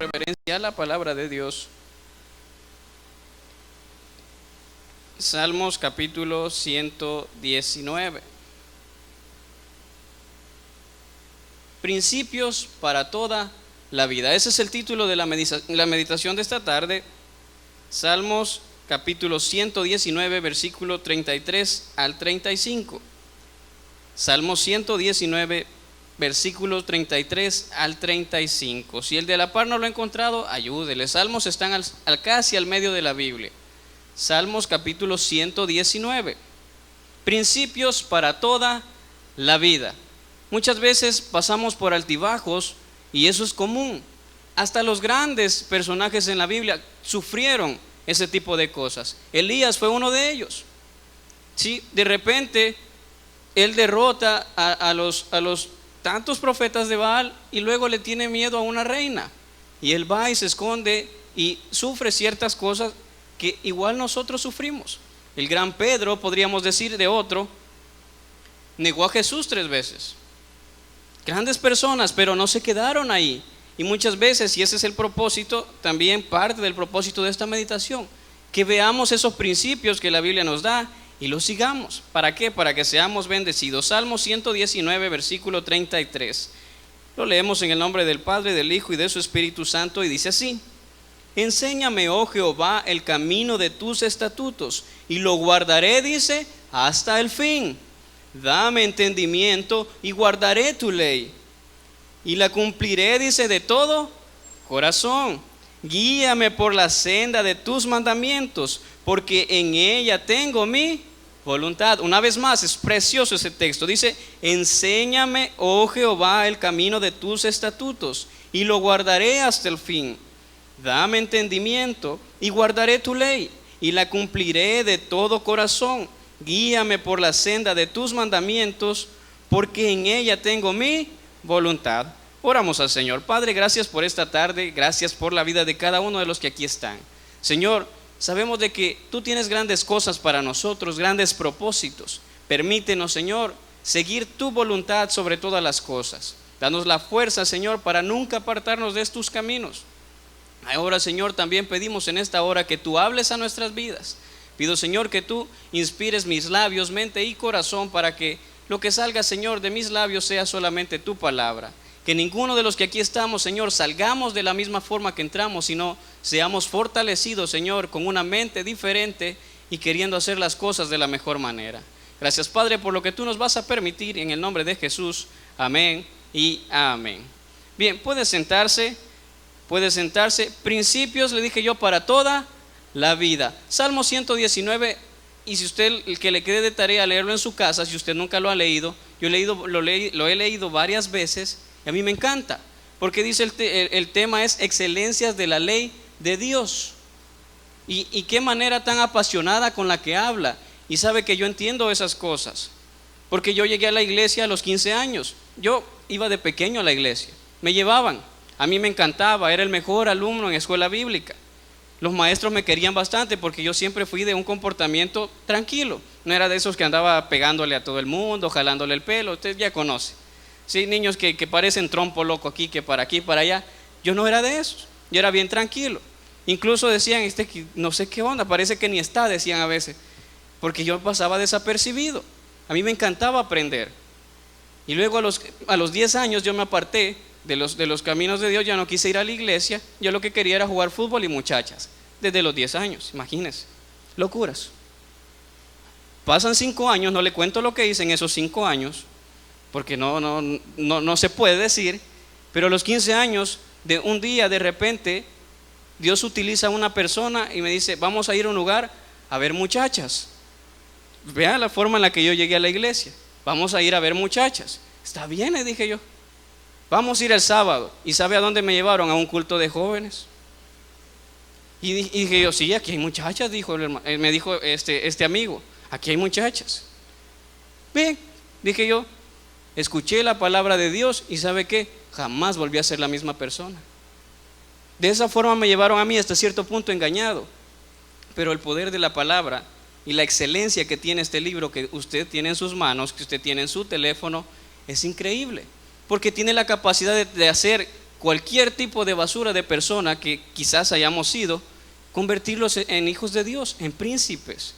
reverencia a la palabra de Dios. Salmos capítulo 119. Principios para toda la vida. Ese es el título de la meditación de esta tarde. Salmos capítulo 119, versículo 33 al 35. Salmos 119, versículos 33 al 35. Si el de la par no lo ha encontrado, ayúdele. Salmos están casi al medio de la Biblia. Salmos capítulo 119. Principios para toda la vida. Muchas veces pasamos por altibajos y eso es común. Hasta los grandes personajes en la Biblia sufrieron ese tipo de cosas. Elías fue uno de ellos. Sí, de repente él derrota a los tantos profetas de Baal y luego le tiene miedo a una reina. Y él va y se esconde y sufre ciertas cosas que igual nosotros sufrimos. El gran Pedro, podríamos decir de otro, negó a Jesús 3 veces. Grandes personas, pero no se quedaron ahí. Y muchas veces, y ese es el propósito, también parte del propósito de esta meditación, que veamos esos principios que la Biblia nos da y los sigamos. ¿Para qué? Para que seamos bendecidos. Salmo 119, versículo 33. Lo leemos en el nombre del Padre, del Hijo y de su Espíritu Santo, y dice así: enséñame, oh Jehová, el camino de tus estatutos, y lo guardaré, dice, hasta el fin. Dame entendimiento y guardaré tu ley, y la cumpliré, dice, de todo corazón. Guíame por la senda de tus mandamientos, porque en ella tengo mi voluntad. Una vez más, es precioso ese texto. Dice: enséñame, oh Jehová, el camino de tus estatutos, y lo guardaré hasta el fin. Dame entendimiento y guardaré tu ley, y la cumpliré de todo corazón. Guíame por la senda de tus mandamientos, porque en ella tengo mi voluntad. Oramos al Señor. Padre, gracias por esta tarde, gracias por la vida de cada uno de los que aquí están. Señor, sabemos de que tú tienes grandes cosas para nosotros, grandes propósitos. Permítenos, Señor, seguir tu voluntad sobre todas las cosas. Danos la fuerza, Señor, para nunca apartarnos de tus caminos. Ahora, Señor, también pedimos en esta hora que tú hables a nuestras vidas. Pido, Señor, que tú inspires mis labios, mente y corazón, para que lo que salga, Señor, de mis labios sea solamente tu palabra. Que ninguno de los que aquí estamos, Señor, salgamos de la misma forma que entramos, sino seamos fortalecidos, Señor, con una mente diferente y queriendo hacer las cosas de la mejor manera. Gracias, Padre, por lo que tú nos vas a permitir, en el nombre de Jesús. Amén y amén. Bien, puede sentarse. Principios, le dije yo, para toda la vida. Salmo 119, y si usted, el que le quede de tarea leerlo en su casa, si usted nunca lo ha leído, lo he leído varias veces, y a mí me encanta, porque dice el tema es excelencias de la ley de Dios. Y qué manera tan apasionada con la que habla. Y sabe que yo entiendo esas cosas, porque yo llegué a la iglesia a los 15 años. Yo iba de pequeño a la iglesia, me llevaban. A mí me encantaba, era el mejor alumno en escuela bíblica. Los maestros me querían bastante porque yo siempre fui de un comportamiento tranquilo. No era de esos que andaba pegándole a todo el mundo, jalándole el pelo. Usted ya conoce. Sí, niños que parecen trompo loco aquí, para allá. Yo no era de esos. Yo era bien tranquilo. Incluso decían, no sé qué onda, parece que ni está, decían a veces. Porque yo pasaba desapercibido. A mí me encantaba aprender. Y luego a los 10 años yo me aparté de los caminos de Dios. Ya no quise ir a la iglesia. Yo lo que quería era jugar fútbol y muchachas. Desde los 10 años, imagínense. Locuras. Pasan 5 años, no le cuento lo que hice en esos 5 años, porque no se puede decir. Pero a los 15 años, de un día de repente, Dios utiliza a una persona y me dice: vamos a ir a un lugar a ver muchachas. Vean la forma en la que yo llegué a la iglesia. Vamos a ir a ver muchachas. Está bien, le dije yo. Vamos a ir el sábado. ¿Y sabe a dónde me llevaron? A un culto de jóvenes. Y dije yo: sí, aquí hay muchachas, me dijo este amigo. Aquí hay muchachas. Bien, dije yo, escuché la palabra de Dios y ¿sabe qué? Jamás volví a ser la misma persona. De esa forma me llevaron a mí hasta cierto punto engañado. Pero el poder de la palabra y la excelencia que tiene este libro que usted tiene en sus manos, que usted tiene en su teléfono, es increíble. Porque tiene la capacidad de hacer cualquier tipo de basura de persona que quizás hayamos sido, convertirlos en hijos de Dios, en príncipes.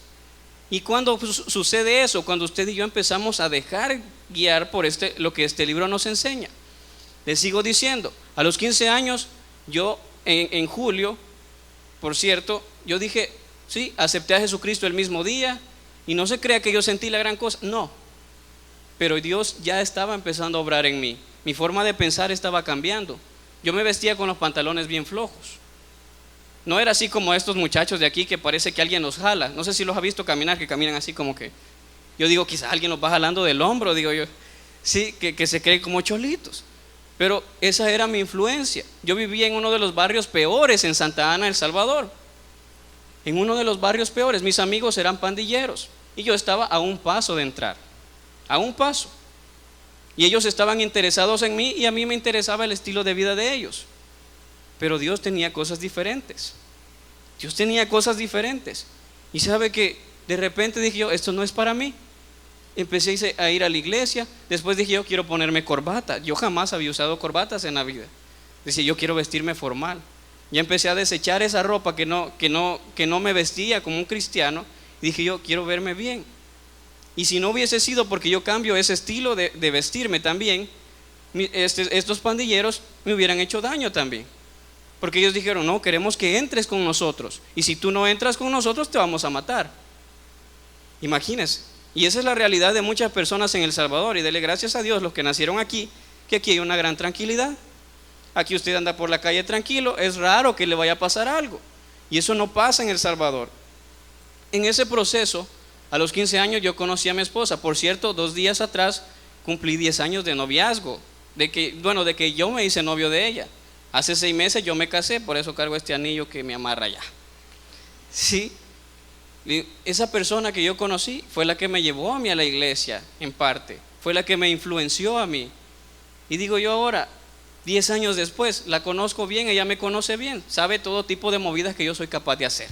Y cuando sucede eso, cuando usted y yo empezamos a dejar guiar por lo que este libro nos enseña. Les sigo diciendo, a los 15 años, yo en julio, por cierto, yo dije, sí, acepté a Jesucristo el mismo día, y no se crea que yo sentí la gran cosa, no, pero Dios ya estaba empezando a obrar en mí. Mi forma de pensar estaba cambiando. Yo me vestía con los pantalones bien flojos. No era así como estos muchachos de aquí que parece que alguien los jala. No sé si los ha visto caminar, que caminan así como que, yo digo, quizás alguien los va jalando del hombro, digo yo. Sí, que se creen como cholitos. Pero esa era mi influencia. Yo vivía en uno de los barrios peores en Santa Ana, El Salvador. En uno de los barrios peores. Mis amigos eran pandilleros y yo estaba a un paso de entrar. A un paso. Y ellos estaban interesados en mí y a mí me interesaba el estilo de vida de ellos. Pero Dios tenía cosas diferentes. Dios tenía cosas diferentes. Y sabe que de repente dije yo, esto no es para mí. Empecé a ir a la iglesia. Después dije yo, quiero ponerme corbata. Yo jamás había usado corbatas en la vida. Decía, yo quiero vestirme formal. Ya empecé a desechar esa ropa que no me vestía como un cristiano. Y dije yo, quiero verme bien. Y si no hubiese sido porque yo cambio ese estilo de vestirme también, estos pandilleros me hubieran hecho daño también. Porque ellos dijeron, no, queremos que entres con nosotros. Y si tú no entras con nosotros, te vamos a matar. Imagínense. Y esa es la realidad de muchas personas en El Salvador. Y dele gracias a Dios los que nacieron aquí, que aquí hay una gran tranquilidad. Aquí usted anda por la calle tranquilo, es raro que le vaya a pasar algo. Y eso no pasa en El Salvador. En ese proceso, a los 15 años yo conocí a mi esposa. Por cierto, 2 días atrás cumplí 10 años de noviazgo. De que yo me hice novio de ella. Hace 6 meses yo me casé, por eso cargo este anillo que me amarra ya. Sí. Esa persona que yo conocí fue la que me llevó a mí a la iglesia, en parte. Fue la que me influenció a mí. Y digo yo ahora, 10 años después, la conozco bien, ella me conoce bien. Sabe todo tipo de movidas que yo soy capaz de hacer.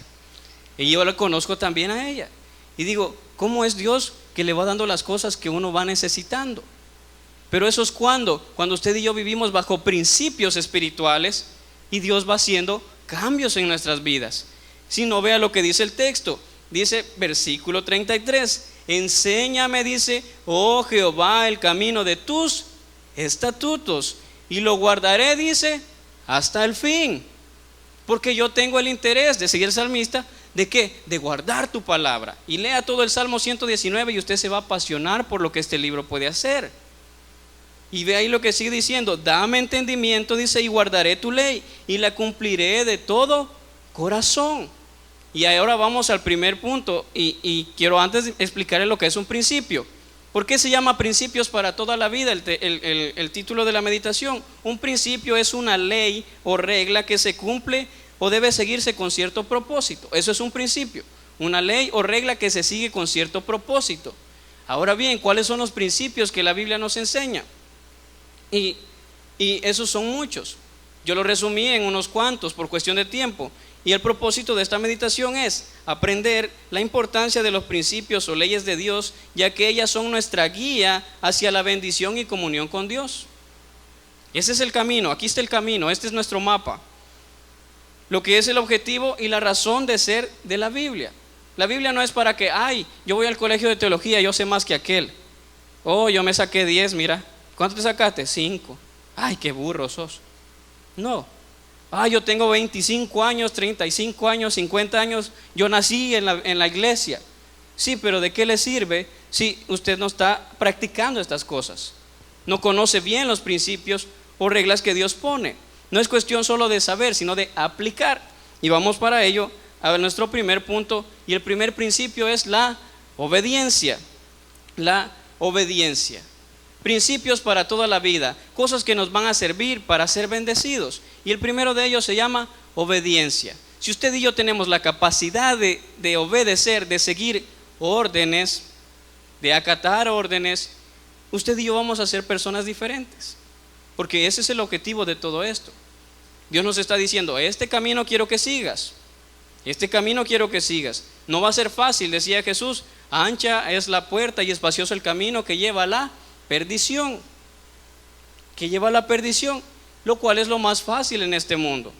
Y yo la conozco también a ella. Y digo, ¿cómo es Dios que le va dando las cosas que uno va necesitando? Pero eso es cuando usted y yo vivimos bajo principios espirituales y Dios va haciendo cambios en nuestras vidas. Si no, vea lo que dice el texto. Dice versículo 33, enséñame, dice, oh Jehová, el camino de tus estatutos y lo guardaré, dice, hasta el fin. Porque yo tengo el interés, de seguir el salmista, ¿de qué? De guardar tu palabra. Y lea todo el Salmo 119 y usted se va a apasionar por lo que este libro puede hacer. Y ve ahí lo que sigue diciendo, dame entendimiento, dice, y guardaré tu ley y la cumpliré de todo corazón. Y ahora vamos al primer punto y quiero antes explicarle lo que es un principio. ¿Por qué se llama principios para toda la vida el título de la meditación? Un principio es una ley o regla que se cumple o debe seguirse con cierto propósito. Eso es un principio, una ley o regla que se sigue con cierto propósito. Ahora bien, ¿cuáles son los principios que la Biblia nos enseña? Y esos son muchos. Yo lo resumí en unos cuantos por cuestión de tiempo. Y el propósito de esta meditación es aprender la importancia de los principios o leyes de Dios, ya que ellas son nuestra guía hacia la bendición y comunión con Dios. Ese es el camino, aquí está el camino, este es nuestro mapa. Lo que es el objetivo y la razón de ser de la Biblia. La Biblia no es para que, yo voy al colegio de teología, yo sé más que aquel. Yo me saqué 10, mira. ¿Cuánto te sacaste? 5. Qué burro sos. No. Yo tengo 25 años, 35 años, 50 años. Yo nací en la iglesia. Sí, pero ¿de qué le sirve si usted no está practicando estas cosas? No conoce bien los principios o reglas que Dios pone. No es cuestión solo de saber, sino de aplicar. Y vamos para ello a nuestro primer punto. Y el primer principio es la obediencia. La obediencia. Principios para toda la vida, cosas que nos van a servir para ser bendecidos. Y el primero de ellos se llama obediencia. Si usted y yo tenemos la capacidad de obedecer, de seguir órdenes, de acatar órdenes, usted y yo vamos a ser personas diferentes. Porque ese es el objetivo de todo esto. Dios nos está diciendo, este camino quiero que sigas. Este camino quiero que sigas. No va a ser fácil, decía Jesús, ancha es la puerta y espacioso el camino que lleva a la perdición, que lleva a la perdición. lo cual es lo más fácil en este mundo.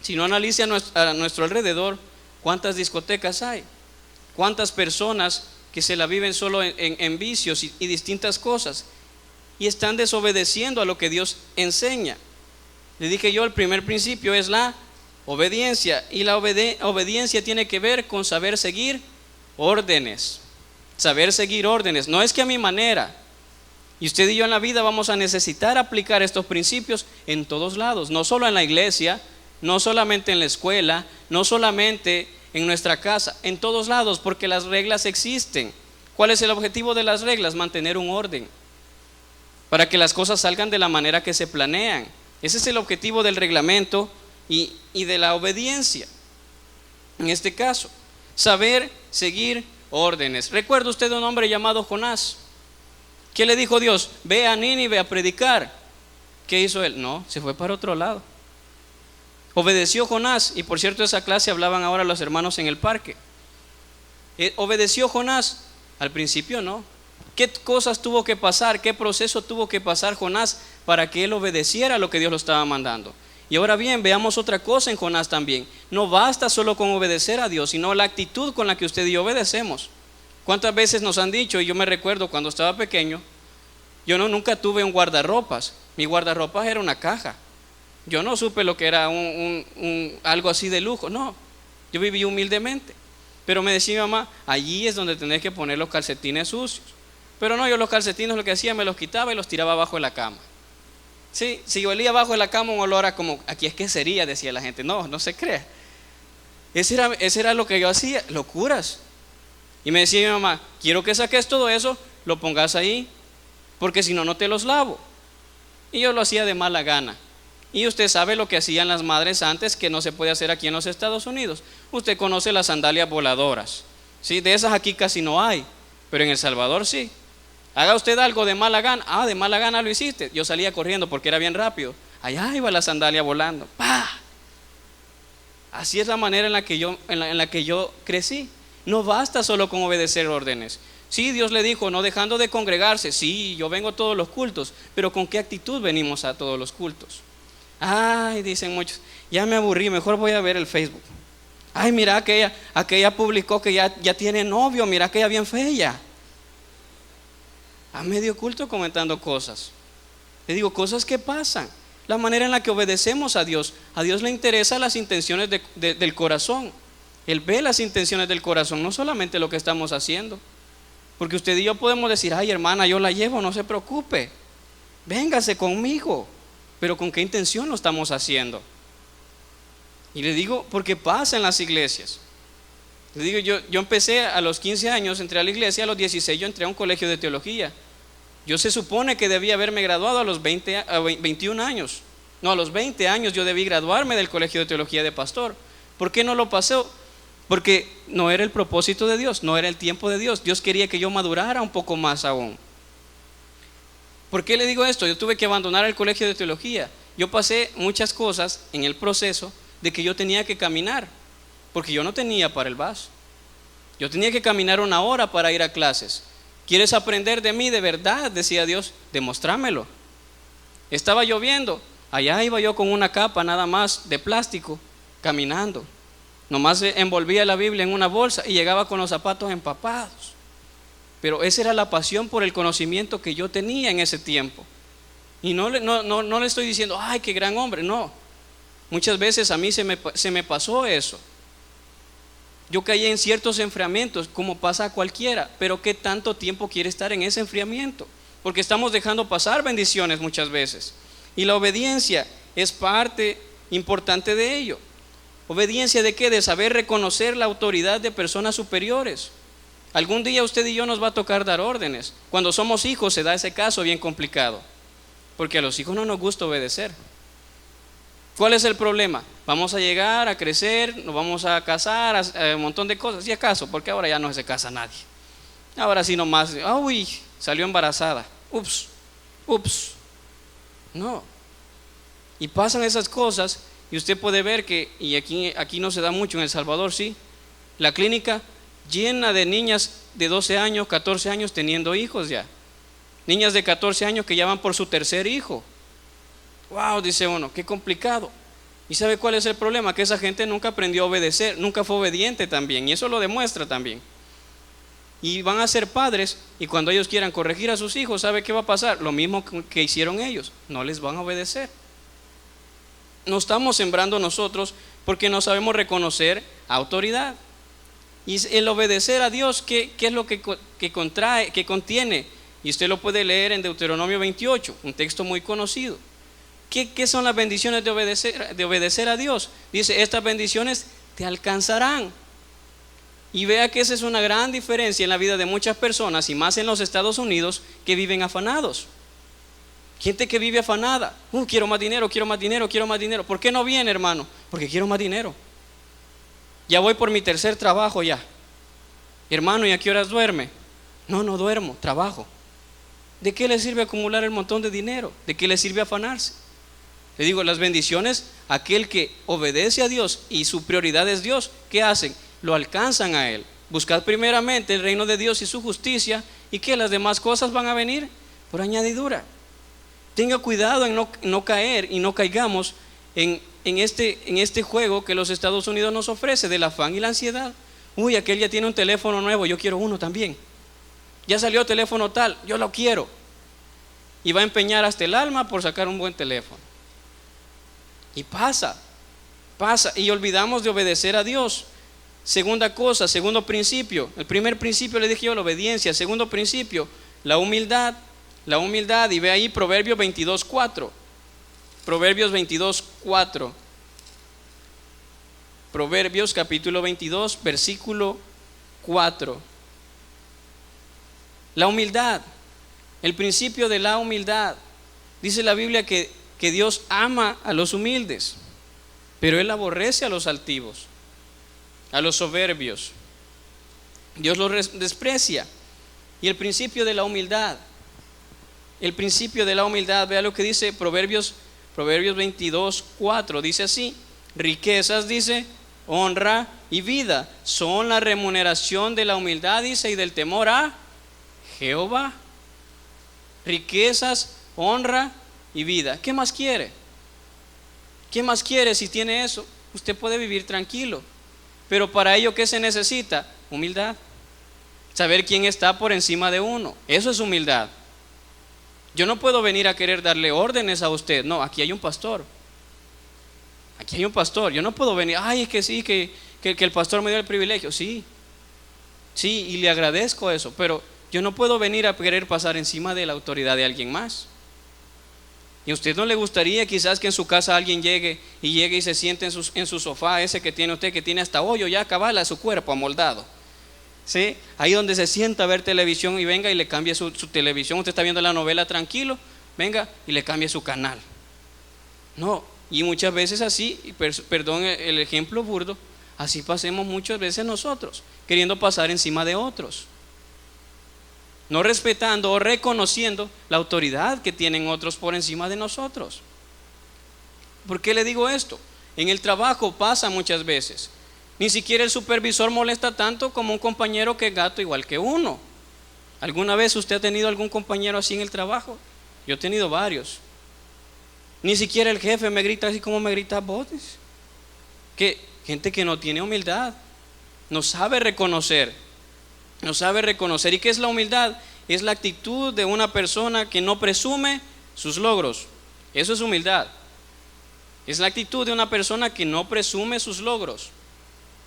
Si no analice a nuestro alrededor, ¿cuántas discotecas hay? ¿Cuántas personas que se la viven solo en vicios y distintas cosas? Y están desobedeciendo a lo que Dios enseña. Le dije yo, el primer principio es la obediencia. Y la obediencia tiene que ver con saber seguir órdenes. Saber seguir órdenes. No es que a mi manera. Y usted y yo en la vida vamos a necesitar aplicar estos principios en todos lados. No solo en la iglesia, no solamente en la escuela, no solamente en nuestra casa, en todos lados, porque las reglas existen. ¿Cuál es el objetivo de las reglas? Mantener un orden, para que las cosas salgan de la manera que se planean. Ese es el objetivo del reglamento y de la obediencia. En este caso, saber seguir órdenes. ¿Recuerda usted un hombre llamado Jonás? ¿Qué le dijo Dios? Ve a Nínive a predicar. ¿Qué hizo él? No, se fue para otro lado. Obedeció Jonás, y por cierto esa clase hablaban ahora los hermanos en el parque. Obedeció Jonás, al principio no. ¿Qué cosas tuvo que pasar? ¿Qué proceso tuvo que pasar Jonás para que él obedeciera lo que Dios lo estaba mandando? Y ahora bien, veamos otra cosa en Jonás también. No basta solo con obedecer a Dios, sino la actitud con la que usted y yo obedecemos. ¿Cuántas veces nos han dicho? Y yo me recuerdo cuando estaba pequeño, yo nunca tuve un guardarropas. Mi guardarropas era una caja. Yo no supe lo que era algo así de lujo. No, yo viví humildemente. Pero me decía mi mamá, allí es donde tenés que poner los calcetines sucios. Pero no, yo los calcetines lo que hacía, me los quitaba y los tiraba abajo de la cama. Sí, si olía abajo de la cama un olor a como, aquí es que sería, decía la gente. No, no se crea. Ese era lo que yo hacía, locuras. Y me decía mi mamá, quiero que saques todo eso, lo pongas ahí, porque si no, no te los lavo. Y yo lo hacía de mala gana. Y usted sabe lo que hacían las madres antes, que no se puede hacer aquí en los Estados Unidos. Usted conoce las sandalias voladoras. ¿Sí? De esas aquí casi no hay, pero en El Salvador sí. Haga usted algo de mala gana. De mala gana lo hiciste. Yo salía corriendo porque era bien rápido. Allá iba la sandalia volando. ¡Pah! Así es la manera en la que yo crecí. No basta solo con obedecer órdenes. Sí, Dios le dijo, no dejando de congregarse. Sí, yo vengo a todos los cultos, pero ¿con qué actitud venimos a todos los cultos? Ay, dicen muchos, ya me aburrí, mejor voy a ver el Facebook. Ay, mira, aquella publicó que ya tiene novio, mira aquella bien fea. A medio culto comentando cosas. Le digo, cosas que pasan. La manera en la que obedecemos a Dios le interesan las intenciones del corazón. Él ve las intenciones del corazón, no solamente lo que estamos haciendo. Porque usted y yo podemos decir, ay hermana, yo la llevo, no se preocupe, véngase conmigo. Pero ¿con qué intención lo estamos haciendo? Y le digo, porque pasa en las iglesias. Le digo, yo empecé a los 15 años, entré a la iglesia, a los 16 yo entré a un colegio de teología. Yo se supone que debía haberme graduado a los 21 años. No, a los 20 años yo debí graduarme del colegio de teología de pastor. ¿Por qué no lo pasé? Porque no era el propósito de Dios, no era el tiempo de Dios. Dios quería que yo madurara un poco más aún. ¿Por qué le digo esto? Yo tuve que abandonar el colegio de teología. Yo pasé muchas cosas en el proceso de que yo tenía que caminar, porque yo no tenía para el bus. Yo tenía que caminar 1 hora para ir a clases. ¿Quieres aprender de mí de verdad? Decía Dios, demostrámelo. Estaba lloviendo, allá iba yo con una capa nada más de plástico, caminando. Nomás envolvía la Biblia en una bolsa y llegaba con los zapatos empapados. Pero esa era la pasión por el conocimiento que yo tenía en ese tiempo. Y no le estoy diciendo, ay, qué gran hombre, no. Muchas veces a mí se me pasó eso. Yo caí en ciertos enfriamientos, como pasa a cualquiera, pero ¿qué tanto tiempo quiere estar en ese enfriamiento? Porque estamos dejando pasar bendiciones muchas veces. Y la obediencia es parte importante de ello. ¿Obediencia de qué? De saber reconocer la autoridad de personas superiores. Algún día usted y yo nos va a tocar dar órdenes. Cuando somos hijos se da ese caso bien complicado, porque a los hijos no nos gusta obedecer. ¿Cuál es el problema? Vamos a llegar a crecer, nos vamos a casar, un montón de cosas. ¿Y acaso? Porque ahora ya no se casa nadie. Ahora sí nomás, uy, salió embarazada. Ups. No. Y pasan esas cosas y usted puede ver que, y aquí no se da mucho, en El Salvador sí, la clínica llena de niñas de 12 años, 14 años teniendo hijos ya. Niñas de 14 años que ya van por su 3er hijo. Wow, dice uno, qué complicado. ¿Y sabe cuál es el problema? Que esa gente nunca aprendió a obedecer, nunca fue obediente también, y eso lo demuestra también. Y van a ser padres, y cuando ellos quieran corregir a sus hijos, ¿sabe qué va a pasar? Lo mismo que hicieron ellos, no les van a obedecer. No estamos sembrando nosotros porque no sabemos reconocer autoridad. Y el obedecer a Dios, ¿qué es lo que contiene? Y usted lo puede leer en Deuteronomio 28, un texto muy conocido. ¿Qué son las bendiciones de obedecer a Dios? Dice, estas bendiciones te alcanzarán. Y vea que esa es una gran diferencia en la vida de muchas personas, y más en los Estados Unidos, que viven afanados. Gente que vive afanada. Quiero más dinero, quiero más dinero, quiero más dinero. ¿Por qué no viene, hermano? Porque quiero más dinero. Ya voy por mi tercer trabajo ya. Hermano, ¿y a qué horas duerme? No duermo, trabajo. ¿De qué le sirve acumular el montón de dinero? ¿De qué le sirve afanarse? Le digo, las bendiciones, aquel que obedece a Dios y su prioridad es Dios, ¿qué hacen? Lo alcanzan a Él. Buscad primeramente el reino de Dios y su justicia, y que las demás cosas van a venir por añadidura. Tenga cuidado en no caer y no caigamos en este juego que los Estados Unidos nos ofrece del afán y la ansiedad. Aquel ya tiene un teléfono nuevo, yo quiero uno también. Ya salió teléfono tal, yo lo quiero. Y va a empeñar hasta el alma por sacar un buen teléfono. Y pasa, y olvidamos de obedecer a Dios. Segunda cosa, segundo principio. El primer principio le dije yo, la obediencia. Segundo principio, la humildad. Y ve ahí Proverbios 22:4. Proverbios 22:4. Proverbios capítulo 22, versículo 4. La humildad, el principio de la humildad. Dice la Biblia que Dios ama a los humildes, pero Él aborrece a los altivos, a los soberbios. Dios los desprecia. Y el principio de la humildad, vea lo que dice Proverbios 22:4, dice así: riquezas, dice, honra y vida son la remuneración de la humildad, dice, y del temor a Jehová. Riquezas, honra y vida. ¿Qué más quiere? ¿Qué más quiere? Si tiene eso, usted puede vivir tranquilo. Pero para ello, ¿qué se necesita? Humildad. Saber quién está por encima de uno. Eso es humildad. Yo no puedo venir a querer darle órdenes a usted. No, aquí hay un pastor. Yo no puedo venir, es que sí, que el pastor me dio el privilegio. Sí, y le agradezco eso, pero yo no puedo venir a querer pasar encima de la autoridad de alguien más. ¿Y a usted no le gustaría quizás que en su casa alguien llegue y se siente en su sofá ese que tiene usted, que tiene hasta hoyo ya cabal a su cuerpo amoldado? ¿Sí? Ahí donde se sienta a ver televisión y venga y le cambie su televisión. Usted está viendo la novela tranquilo, venga y le cambie su canal. No, y muchas veces así, perdón el ejemplo burdo, así pasemos muchas veces nosotros, queriendo pasar encima de otros, no respetando o reconociendo la autoridad que tienen otros por encima de nosotros. ¿Por qué le digo esto? En el trabajo pasa muchas veces. Ni siquiera el supervisor molesta tanto como un compañero que es gato igual que uno. ¿Alguna vez usted ha tenido algún compañero así en el trabajo? Yo he tenido varios. Ni siquiera el jefe me grita así como me grita vos. Que gente que no tiene humildad, no sabe reconocer. ¿Y qué es la humildad? Es la actitud de una persona que no presume sus logros. Eso es humildad. Es la actitud de una persona que no presume sus logros.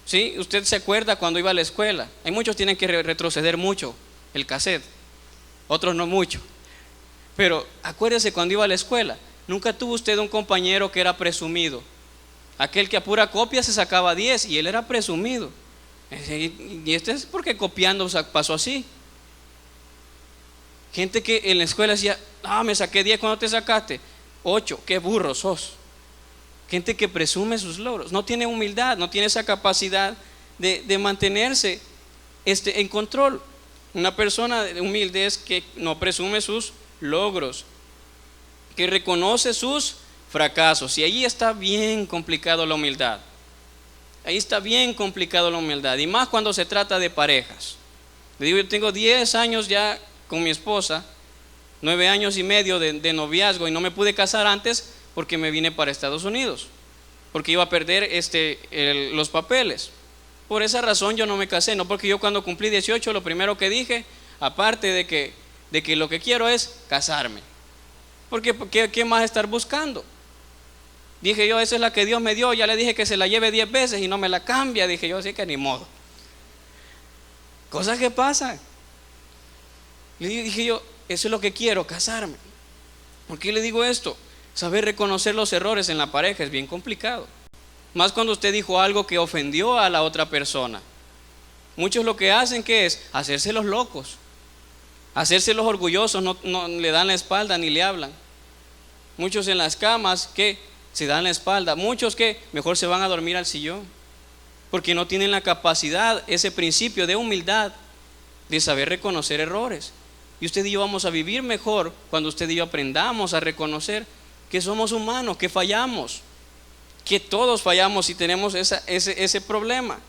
¿Sí? Usted se acuerda cuando iba a la escuela. Hay muchos que tienen que retroceder mucho el cassette, otros no mucho. Pero acuérdese cuando iba a la escuela, nunca tuvo usted un compañero que era presumido. Aquel que a pura copia se sacaba 10 y él era presumido. Y este es porque copiando pasó así. Gente que en la escuela decía, me saqué 10, ¿cuándo te sacaste? 8, qué burro sos. Gente que presume sus logros, no tiene humildad, no tiene esa capacidad de mantenerse en control. Una persona humilde es que no presume sus logros, que reconoce sus fracasos. Y ahí está bien complicado la humildad. Y más cuando se trata de parejas. Le digo, yo tengo 10 años ya con mi esposa, 9 años y medio de noviazgo, y no me pude casar antes porque me vine para Estados Unidos, porque iba a perder los papeles. Por esa razón yo no me casé, no porque yo cuando cumplí 18 lo primero que dije, aparte de que lo que quiero es casarme. Porque ¿qué más estar buscando? Dije yo, esa es la que Dios me dio, ya le dije que se la lleve 10 veces y no me la cambia, dije yo, así que ni modo. Cosas que pasan. Y dije yo, eso es lo que quiero, casarme. ¿Por qué le digo esto? Saber reconocer los errores en la pareja es bien complicado. Más cuando usted dijo algo que ofendió a la otra persona. Muchos lo que hacen, ¿qué es? Hacerse los locos, hacerse los orgullosos, no le dan la espalda ni le hablan. Muchos en las camas que se dan la espalda, muchos que mejor se van a dormir al sillón, porque no tienen la capacidad, ese principio de humildad, de saber reconocer errores. Y usted y yo vamos a vivir mejor cuando usted y yo aprendamos a reconocer que somos humanos, que fallamos, que todos fallamos y tenemos ese problema.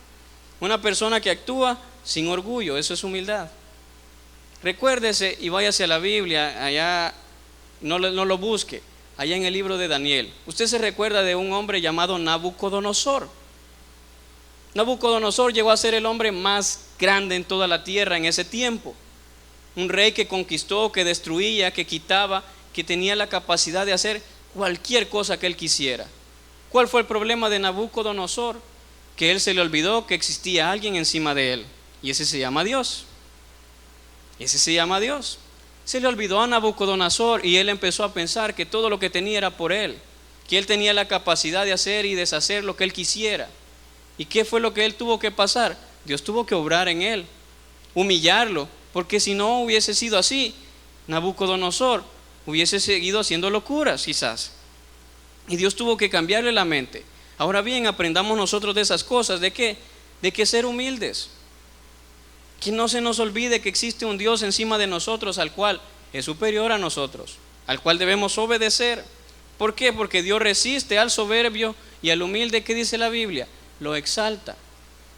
Una persona que actúa sin orgullo, eso es humildad. Recuérdese y váyase a la Biblia, allá no lo busque, allá en el libro de Daniel. Usted se recuerda de un hombre llamado Nabucodonosor. Nabucodonosor llegó a ser el hombre más grande en toda la tierra en ese tiempo. Un rey que conquistó, que destruía, que quitaba, que tenía la capacidad de hacer cualquier cosa que él quisiera. ¿Cuál fue el problema de Nabucodonosor? Que él se le olvidó que existía alguien encima de él, y ese se llama Dios. Ese se llama Dios. Se le olvidó a Nabucodonosor y él empezó a pensar que todo lo que tenía era por él, que él tenía la capacidad de hacer y deshacer lo que él quisiera. ¿Y qué fue lo que él tuvo que pasar? Dios tuvo que obrar en él, humillarlo, porque si no hubiese sido así, Nabucodonosor hubiese seguido haciendo locuras quizás. Y Dios tuvo que cambiarle la mente. Ahora bien, aprendamos nosotros de esas cosas. ¿De qué? De que ser humildes. Que no se nos olvide que existe un Dios encima de nosotros al cual es superior a nosotros, al cual debemos obedecer. ¿Por qué? Porque Dios resiste al soberbio y al humilde. ¿Qué dice la Biblia? Lo exalta.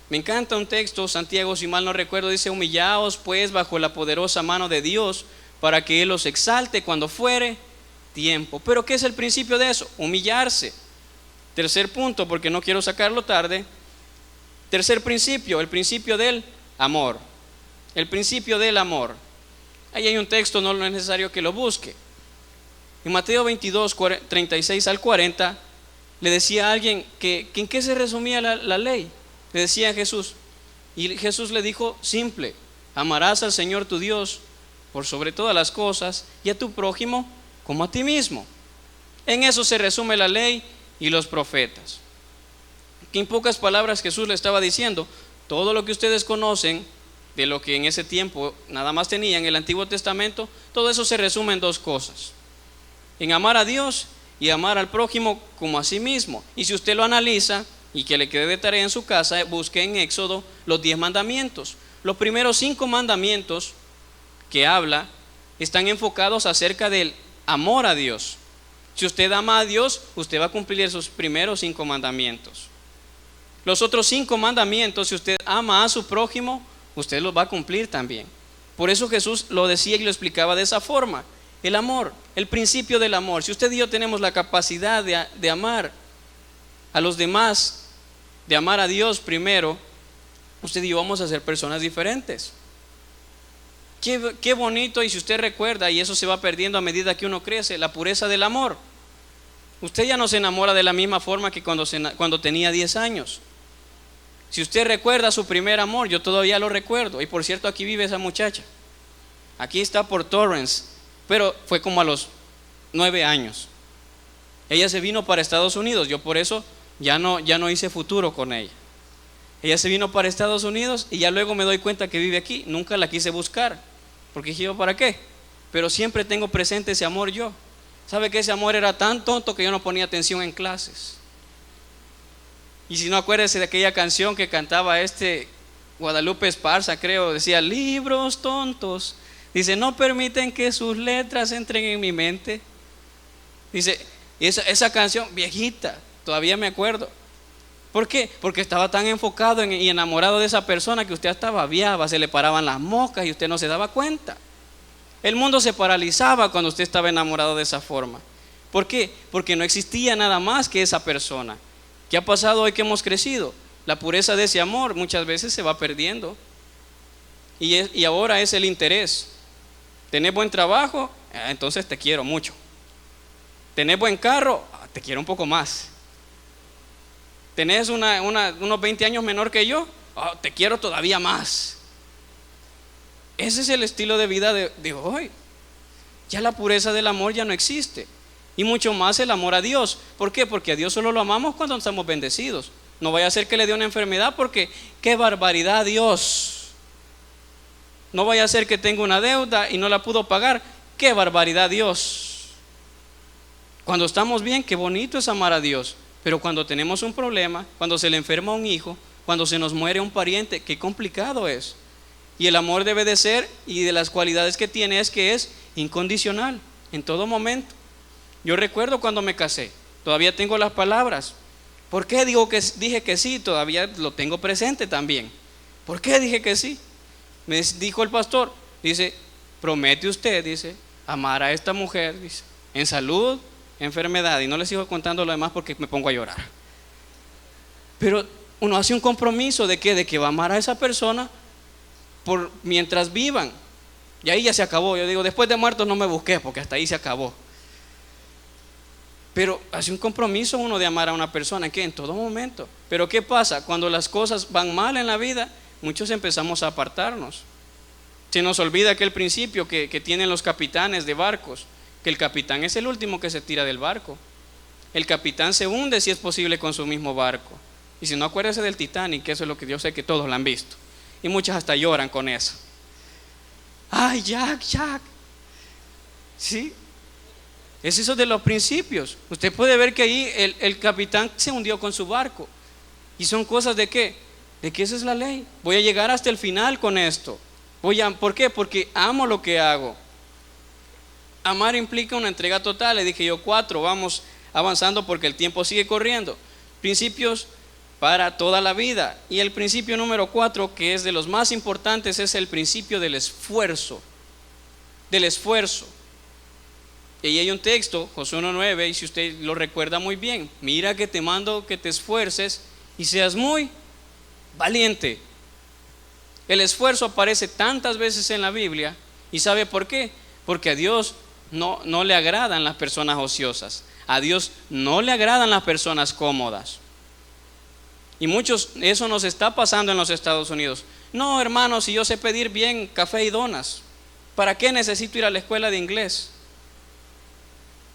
Me encanta un texto, Santiago, si mal no recuerdo, dice: humillaos pues bajo la poderosa mano de Dios, para que Él los exalte cuando fuere tiempo. ¿Pero qué es el principio de eso? Humillarse. Tercer punto, porque no quiero sacarlo tarde. Tercer principio, el principio del amor. El principio del amor. Ahí hay un texto, no es necesario que lo busque. En Mateo 22, 36 al 40, le decía a alguien que ¿en qué se resumía la ley? Le decía a Jesús. Y Jesús le dijo simple: amarás al Señor tu Dios por sobre todas las cosas y a tu prójimo como a ti mismo. En eso se resume la ley y los profetas. Que en pocas palabras Jesús le estaba diciendo: todo lo que ustedes conocen de lo que en ese tiempo nada más tenían el Antiguo Testamento, todo eso se resume en dos cosas: en amar a Dios y amar al prójimo como a sí mismo. Y si usted lo analiza, y que le quede de tarea en su casa, busque en Éxodo los 10 mandamientos. Los primeros 5 mandamientos que habla están enfocados acerca del amor a Dios. Si usted ama a Dios, usted va a cumplir esos primeros 5 mandamientos. Los otros 5 mandamientos, si usted ama a su prójimo, usted los va a cumplir también. Por eso Jesús lo decía y lo explicaba de esa forma. El amor, el principio del amor. Si usted y yo tenemos la capacidad de amar a los demás, de amar a Dios primero, usted y yo vamos a ser personas diferentes. Qué bonito. Y si usted recuerda, y eso se va perdiendo a medida que uno crece, la pureza del amor. Usted ya no se enamora de la misma forma que cuando tenía 10 años. Si usted recuerda su primer amor, yo todavía lo recuerdo. Y por cierto, aquí vive esa muchacha. Aquí está por Torrance, pero fue como a los 9 años. Ella se vino para Estados Unidos. Yo por eso ya no hice futuro con ella. Ella se vino para Estados Unidos y ya luego me doy cuenta que vive aquí. Nunca la quise buscar, porque dije yo, ¿para qué? Pero siempre tengo presente ese amor yo. ¿Sabe que ese amor era tan tonto que yo no ponía atención en clases? Y si no, acuérdese de aquella canción que cantaba Guadalupe Esparza, creo, decía: libros tontos, dice, no permiten que sus letras entren en mi mente. Dice, esa canción viejita, todavía me acuerdo. ¿Por qué? Porque estaba tan enfocado y enamorado de esa persona que usted hasta babiaba, se le paraban las moscas y usted no se daba cuenta. El mundo se paralizaba cuando usted estaba enamorado de esa forma. ¿Por qué? Porque no existía nada más que esa persona. ¿Qué ha pasado hoy que hemos crecido? La pureza de ese amor muchas veces se va perdiendo. Y ahora es el interés. ¿Tenés buen trabajo? Entonces te quiero mucho. ¿Tenés buen carro? Te quiero un poco más. ¿Tenés unos 20 años menor que yo? Te quiero todavía más. Ese es el estilo de vida de hoy. Ya la pureza del amor ya no existe. Y mucho más el amor a Dios. ¿Por qué? Porque a Dios solo lo amamos cuando estamos bendecidos. No vaya a ser que le dé una enfermedad, porque ¡qué barbaridad, Dios! No vaya a ser que tenga una deuda y no la pudo pagar. ¡Qué barbaridad, Dios! Cuando estamos bien, qué bonito es amar a Dios. Pero cuando tenemos un problema, cuando se le enferma un hijo, cuando se nos muere un pariente, qué complicado es. Y el amor debe de ser, y de las cualidades que tiene, es que es incondicional en todo momento. Yo recuerdo cuando me casé, todavía tengo las palabras. ¿Por qué dije que sí? Todavía lo tengo presente también. ¿Por qué dije que sí? Me dijo el pastor, dice, promete usted, dice, amar a esta mujer, dice, en salud, enfermedad. Y no les sigo contando lo demás porque me pongo a llorar. Pero uno hace un compromiso de que va a amar a esa persona por mientras vivan. Y ahí ya se acabó. Yo digo, después de muertos no me busqué, porque hasta ahí se acabó. Pero hace un compromiso uno de amar a una persona, ¿qué? En todo momento. Pero ¿qué pasa? Cuando las cosas van mal en la vida, muchos empezamos a apartarnos. Se nos olvida aquel principio que tienen los capitanes de barcos, que el capitán es el último que se tira del barco. El capitán se hunde si es posible con su mismo barco. Y si no, acuérdese del Titanic, que eso es lo que yo sé que todos lo han visto. Y muchos hasta lloran con eso. ¡Ay, Jack! ¿Sí? Es eso de los principios. Usted puede ver que ahí el capitán se hundió con su barco. ¿Y son cosas de qué? De que esa es la ley. Voy a llegar hasta el final con esto. ¿Por qué? Porque amo lo que hago. Amar implica una entrega total. Le dije yo 4, vamos avanzando porque el tiempo sigue corriendo. Principios para toda la vida. Y el principio número 4, que es de los más importantes, es el principio del esfuerzo. Del esfuerzo. Y ahí hay un texto, Josué 1:9, y si usted lo recuerda muy bien, mira que te mando que te esfuerces y seas muy valiente. El esfuerzo aparece tantas veces en la Biblia. ¿Y sabe por qué? Porque a Dios no le agradan las personas ociosas. A Dios no le agradan las personas cómodas. Y eso nos está pasando en los Estados Unidos. No, hermano, si yo sé pedir bien café y donas, ¿para qué necesito ir a la escuela de inglés?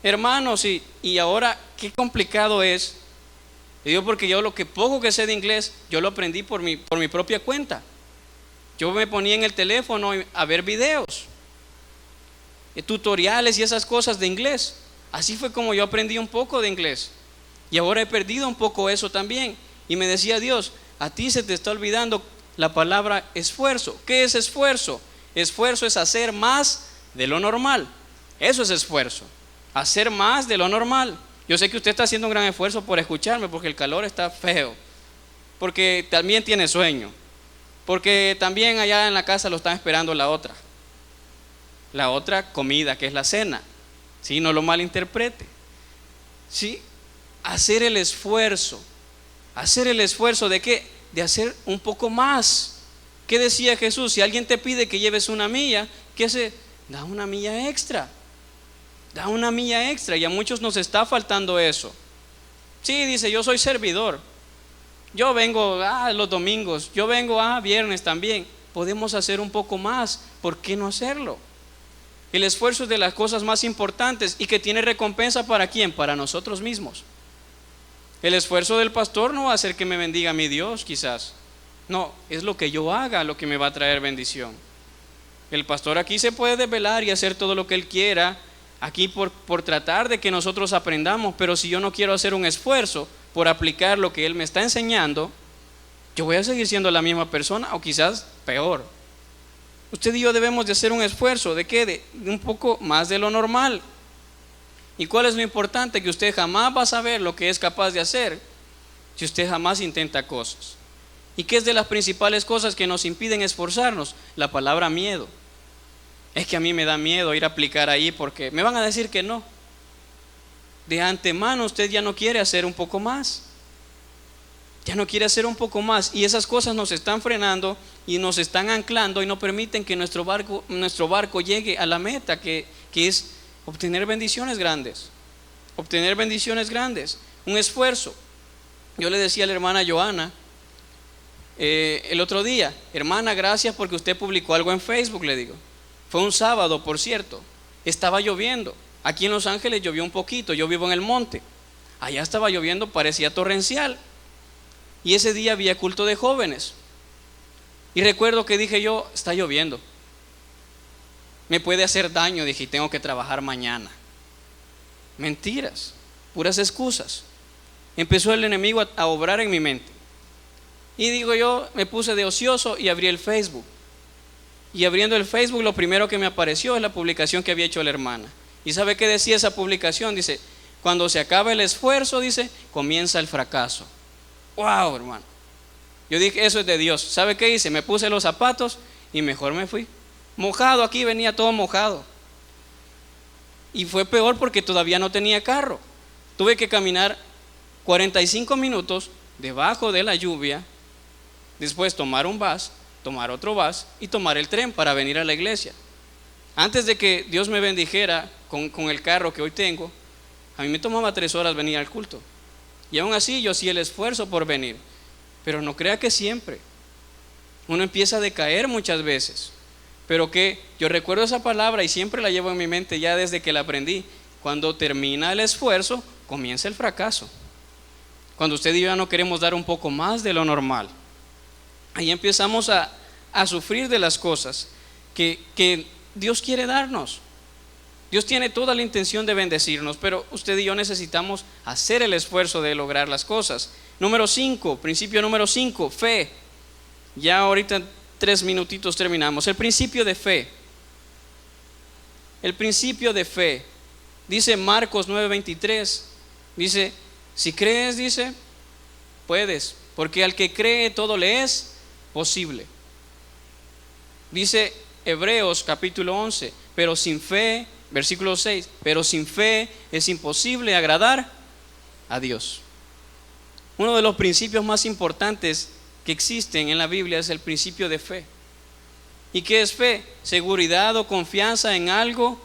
Hermanos, y ahora qué complicado es. Digo, porque yo lo que poco que sé de inglés, yo lo aprendí por mi propia cuenta. Yo me ponía en el teléfono a ver videos, tutoriales y esas cosas de inglés. Así fue como yo aprendí un poco de inglés. Y ahora he perdido un poco eso también. Y me decía Dios, a ti se te está olvidando la palabra esfuerzo. ¿Qué es esfuerzo? Esfuerzo es hacer más de lo normal. Eso es esfuerzo. Hacer más de lo normal. Yo sé que usted está haciendo un gran esfuerzo por escucharme, porque el calor está feo, porque también tiene sueño, porque también allá en la casa lo están esperando la otra comida, que es la cena. ¿Sí? No lo malinterprete. ¿Sí? Hacer el esfuerzo ¿de qué? De hacer un poco más. ¿Qué decía Jesús? Si alguien te pide que lleves una milla, ¿qué hace? Da una milla extra. Da una milla extra, y a muchos nos está faltando eso. Sí, dice, yo soy servidor. Yo vengo los domingos, yo vengo viernes también. Podemos hacer un poco más, ¿por qué no hacerlo? El esfuerzo es de las cosas más importantes y que tiene recompensa ¿para quién? Para nosotros mismos. El esfuerzo del pastor no va a hacer que me bendiga mi Dios, quizás. No, es lo que yo haga lo que me va a traer bendición. El pastor aquí se puede desvelar y hacer todo lo que él quiera, aquí por tratar de que nosotros aprendamos, pero si yo no quiero hacer un esfuerzo por aplicar lo que él me está enseñando, yo voy a seguir siendo la misma persona o quizás peor. Usted y yo debemos de hacer un esfuerzo, ¿de qué? De un poco más de lo normal. ¿Y cuál es lo importante? Que usted jamás va a saber lo que es capaz de hacer si usted jamás intenta cosas. ¿Y qué es de las principales cosas que nos impiden esforzarnos? La palabra miedo. Es que a mí me da miedo ir a aplicar ahí porque me van a decir que no. de antemano usted ya no quiere hacer un poco más. Ya no quiere hacer un poco más, y esas cosas nos están frenando y nos están anclando y no permiten que nuestro barco llegue a la meta, que es obtener bendiciones grandes. Obtener bendiciones grandes, un esfuerzo. Yo le decía a la hermana Joana el otro día: hermana, gracias porque usted publicó algo en Facebook, le digo. Fue un sábado, por cierto, estaba lloviendo. Aquí en Los Ángeles llovió un poquito, yo vivo en el monte. Allá estaba lloviendo, parecía torrencial. Y ese día había culto de jóvenes. Y recuerdo que dije yo: está lloviendo, me puede hacer daño, dije, y tengo que trabajar mañana. Mentiras, puras excusas. Empezó el enemigo a obrar en mi mente. Y digo yo, me puse de ocioso y abrí el Facebook. Y abriendo el Facebook, lo primero que me apareció es la publicación que había hecho la hermana. ¿Y sabe qué decía esa publicación? Dice: cuando se acaba el esfuerzo, dice, comienza el fracaso. Wow, hermano. Yo dije, eso es de Dios. ¿Sabe qué hice? Me puse los zapatos y mejor me fui. Mojado, aquí venía todo mojado. Y fue peor porque todavía no tenía carro. Tuve que caminar 45 minutos debajo de la lluvia, después tomar un bus, tomar otro bus y tomar el tren para venir a la iglesia. Antes de que Dios me bendijera con el carro que hoy tengo, a mí me tomaba 3 horas venir al culto. Y aún así yo hacía el esfuerzo por venir. Pero no crea que siempre. Uno empieza a decaer muchas veces. Pero que yo recuerdo esa palabra y siempre la llevo en mi mente ya desde que la aprendí. Cuando termina el esfuerzo, comienza el fracaso. Cuando usted y yo ya no queremos dar un poco más de lo normal, ahí empezamos a sufrir de las cosas que Dios quiere darnos. Dios tiene toda la intención de bendecirnos, pero usted y yo necesitamos hacer el esfuerzo de lograr las cosas. Número 5, principio número 5, fe. Ya ahorita 3 minutitos terminamos. El principio de fe. El principio de fe. Dice Marcos 9:23. Dice, si crees, dice, puedes, porque al que cree todo le es posible. Dice Hebreos capítulo 11, pero sin fe, versículo 6, pero sin fe es imposible agradar a Dios. Uno de los principios más importantes que existen en la Biblia es el principio de fe. ¿Y qué es fe? Seguridad o confianza en algo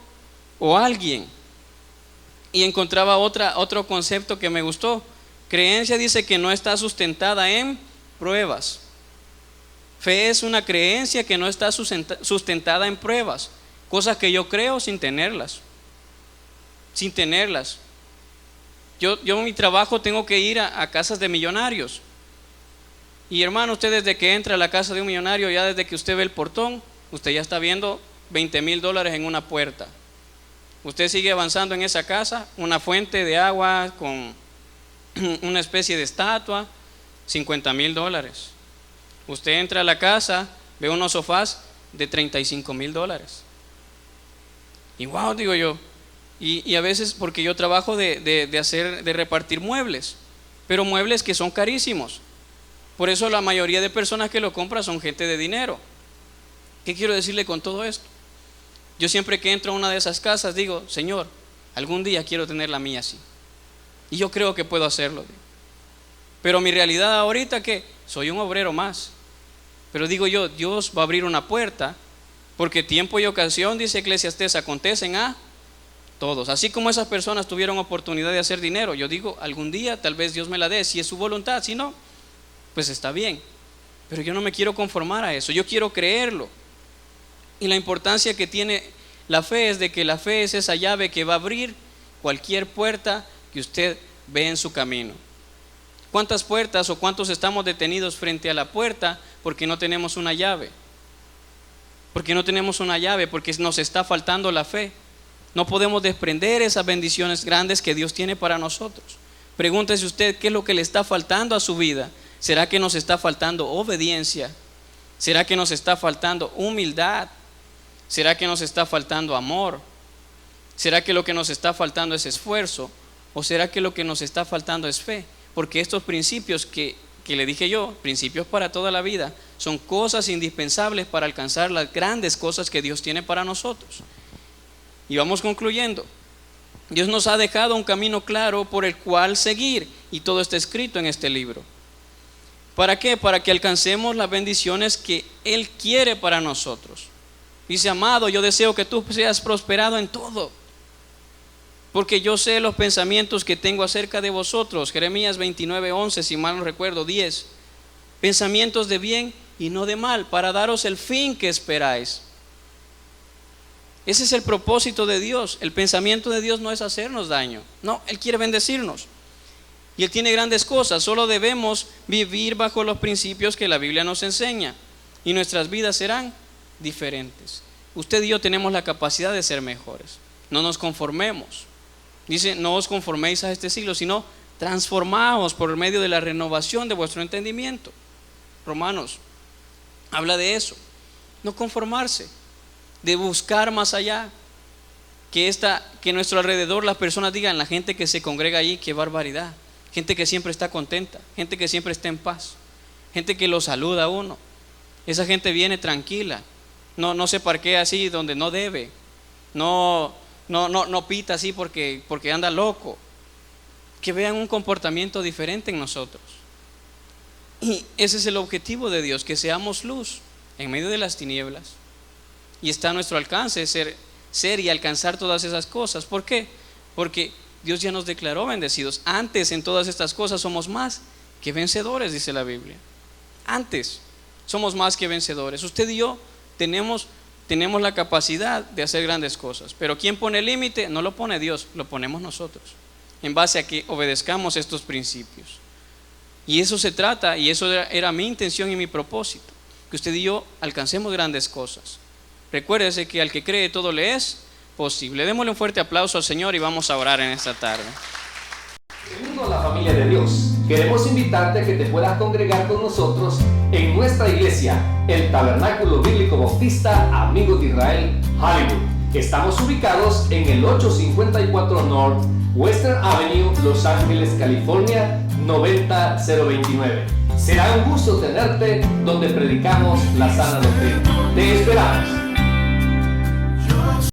o alguien. Y encontraba otro concepto que me gustó. Creencia dice que no está sustentada en pruebas. Fe es una creencia que no está sustentada en pruebas. Cosas que yo creo sin tenerlas. Sin tenerlas. Yo en mi trabajo tengo que ir a casas de millonarios. Y hermano, usted desde que entra a la casa de un millonario, ya desde que usted ve el portón, usted ya está viendo $20,000 en una puerta. Usted sigue avanzando en esa casa, una fuente de agua con una especie de estatua, $50,000. Usted entra a la casa, ve unos sofás de $35,000. Y wow, digo yo. Y a veces, porque yo trabajo de repartir muebles, pero muebles que son carísimos. Por eso la mayoría de personas que lo compran son gente de dinero. ¿Qué quiero decirle con todo esto? Yo siempre que entro a una de esas casas digo, Señor, algún día quiero tener la mía así. Y yo creo que puedo hacerlo. Pero mi realidad ahorita que soy un obrero más. Pero digo yo, Dios va a abrir una puerta, porque tiempo y ocasión, dice Eclesiastés, acontecen a todos. Así como esas personas tuvieron oportunidad de hacer dinero, yo digo, algún día tal vez Dios me la dé, si es su voluntad, si no, pues está bien. Pero yo no me quiero conformar a eso, yo quiero creerlo. Y la importancia que tiene la fe es de que la fe es esa llave que va a abrir cualquier puerta que usted ve en su camino. ¿Cuántas puertas o cuántos estamos detenidos frente a la puerta porque no tenemos una llave? Porque no tenemos una llave, porque nos está faltando la fe. No podemos desprender esas bendiciones grandes que Dios tiene para nosotros. Pregúntese usted qué es lo que le está faltando a su vida. ¿Será que nos está faltando obediencia? ¿Será que nos está faltando humildad? ¿Será que nos está faltando amor? ¿Será que lo que nos está faltando es esfuerzo? ¿O será que lo que nos está faltando es fe? Porque estos principios que le dije yo, principios para toda la vida, son cosas indispensables para alcanzar las grandes cosas que Dios tiene para nosotros. Y vamos concluyendo. Dios nos ha dejado un camino claro por el cual seguir, y todo está escrito en este libro. ¿Para qué? Para que alcancemos las bendiciones que Él quiere para nosotros. Dice: amado, yo deseo que tú seas prosperado en todo, porque yo sé los pensamientos que tengo acerca de vosotros. Jeremías 29:11, si mal no recuerdo, 10. Pensamientos de bien y no de mal, para daros el fin que esperáis. Ese es el propósito de Dios. El pensamiento de Dios no es hacernos daño. No, Él quiere bendecirnos. Y Él tiene grandes cosas. Solo debemos vivir bajo los principios que la Biblia nos enseña, y nuestras vidas serán diferentes. Usted y yo tenemos la capacidad de ser mejores. No nos conformemos. Dice: no os conforméis a este siglo, sino transformaos por medio de la renovación de vuestro entendimiento. Romanos habla de eso. No conformarse, de buscar más allá. Que nuestro alrededor las personas digan: la gente que se congrega allí, qué barbaridad. Gente que siempre está contenta, gente que siempre está en paz, gente que lo saluda a uno. Esa gente viene tranquila, no se parquea así donde no debe, no pita así porque anda loco. Que vean un comportamiento diferente en nosotros. Y ese es el objetivo de Dios, que seamos luz en medio de las tinieblas. Y está a nuestro alcance ser y alcanzar todas esas cosas. ¿Por qué? Porque Dios ya nos declaró bendecidos. Antes, en todas estas cosas somos más que vencedores, dice la Biblia. Antes somos más que vencedores. Usted y yo tenemos la capacidad de hacer grandes cosas. Pero ¿quién pone el límite? No lo pone Dios, lo ponemos nosotros, en base a que obedezcamos estos principios. Y eso se trata, y eso era mi intención y mi propósito, que usted y yo alcancemos grandes cosas. Recuérdese que al que cree todo le es posible. Démosle un fuerte aplauso al Señor y vamos a orar en esta tarde. Bienvenido a la familia de Dios. Queremos invitarte a que te puedas congregar con nosotros en nuestra iglesia, el Tabernáculo Bíblico Bautista Amigos de Israel, Hollywood. Estamos ubicados en el 854 North Western Avenue, Los Ángeles, California, 90029. Será un gusto tenerte donde predicamos la sana doctrina. Te esperamos.